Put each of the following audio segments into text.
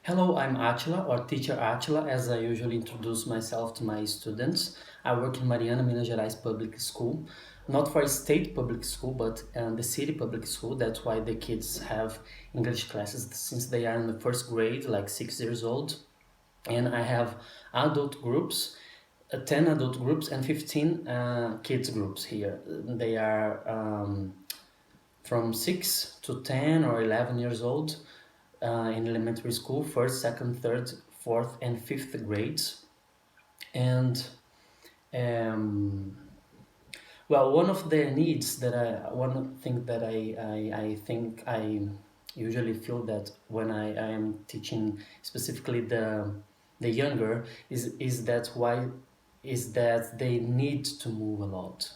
Hello, I'm Atila, or Teacher Atila, as I usually introduce myself to my students. I work in Mariana, Minas Gerais Public School, not for a state public school, but the city public school. That's why the kids have English classes since they are in the first grade, like 6 years old. And I have adult groups, 10 adult groups and 15 kids groups here. They are from 6 to 10 or 11 years old in elementary school, first, second, third, fourth, and fifth grades. And um, well, one thing that I think I usually feel that when I am teaching specifically the younger is that they need to move a lot.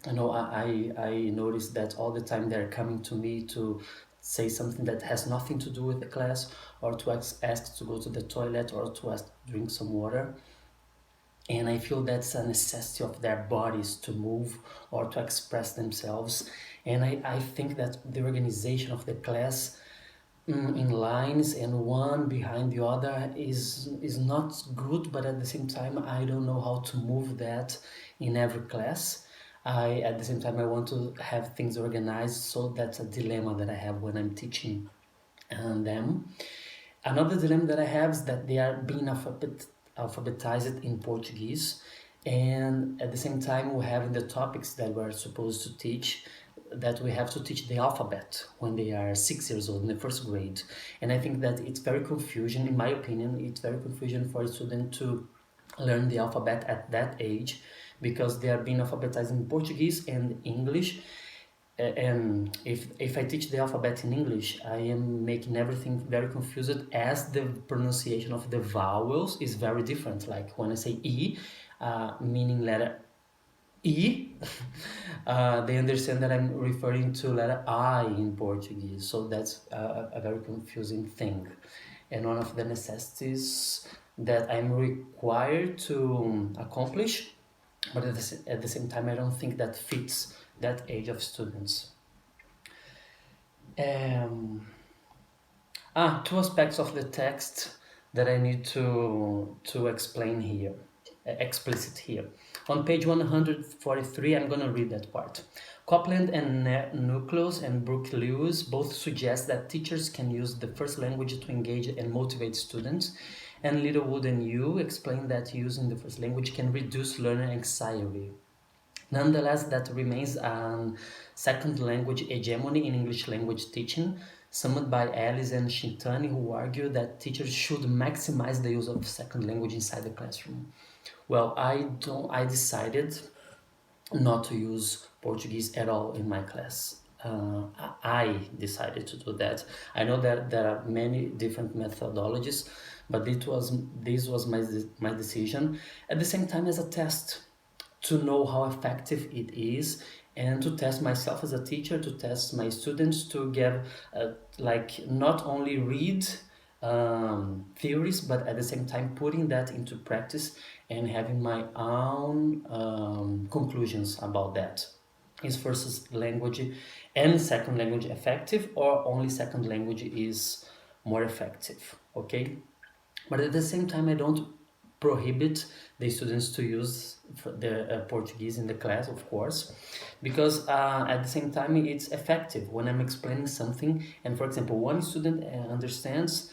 I notice that all the time they're coming to me to say something that has nothing to do with the class, or to ask to go to the toilet, or to ask to drink some water. And I feel that's a necessity of their bodies to move or to express themselves. And I think that the organization of the class in lines and one behind the other is not good, but at the same time I don't know how to move that in every class. At the same time, I want to have things organized, so that's a dilemma that I have when I'm teaching them. Another dilemma that I have is that they are being alphabetized in Portuguese, and at the same time we have in the topics that we're supposed to teach that we have to teach the alphabet when they are 6 years old in the first grade. And I think that it's very confusion, in my opinion, it's very confusion for a student to learn the alphabet at that age, because they are being alphabetized in Portuguese and English. And if I teach the alphabet in English, I am making everything very confused, as the pronunciation of the vowels is very different. Like when I say E, meaning letter E, they understand that I'm referring to letter I in Portuguese. So that's a very confusing thing. And one of the necessities that I'm required to accomplish, but at the same time, I don't think that fits that age of students. Two aspects of the text that I need to explain here, explicit here. On page 143, I'm going to read that part. Copland and Nucleus and Brooke Lewis both suggest that teachers can use the first language to engage and motivate students, and Littlewood and Yu explain that using the first language can reduce learner anxiety. Nonetheless, that remains a second language hegemony in English language teaching, summoned by Ellis and Shintani, who argue that teachers should maximize the use of second language inside the classroom. Well, I decided not to use Portuguese at all in my class. I decided to do that. I know that there are many different methodologies, but this was my decision. At the same time, as a test to know how effective it is, and to test myself as a teacher, to test my students, to get not only read theories, but at the same time putting that into practice and having my own conclusions about that. Is first language and second language effective, or only second language is more effective? Okay, but at the same time, I don't prohibit the students to use the Portuguese in the class, of course, because at the same time it's effective when I'm explaining something. And for example, one student understands,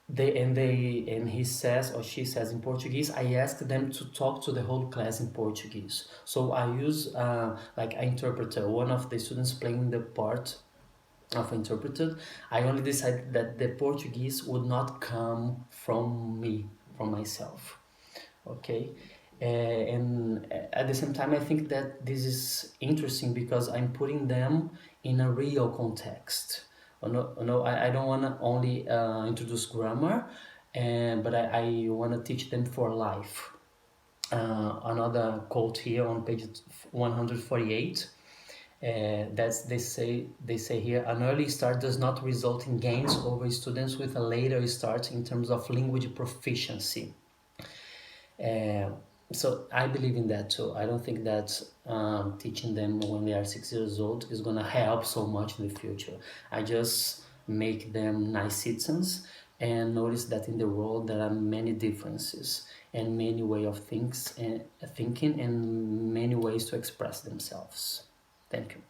and he says or she says in Portuguese, I ask them to talk to the whole class in Portuguese. So I use like an interpreter, one of the students playing the part of interpreter. I only decided that the Portuguese would not come from me, from myself. Okay. And at the same time, I think that this is interesting because I'm putting them in a real context. No, I don't want to only introduce grammar, but I want to teach them for life. Another quote here on page 148. That's they say here, an early start does not result in gains over students with a later start in terms of language proficiency. So I believe in that too. I don't think that teaching them when they are 6 years old is gonna help so much in the future. I just make them nice citizens, and notice that in the world there are many differences and many ways of thinking and many ways to express themselves. Thank you.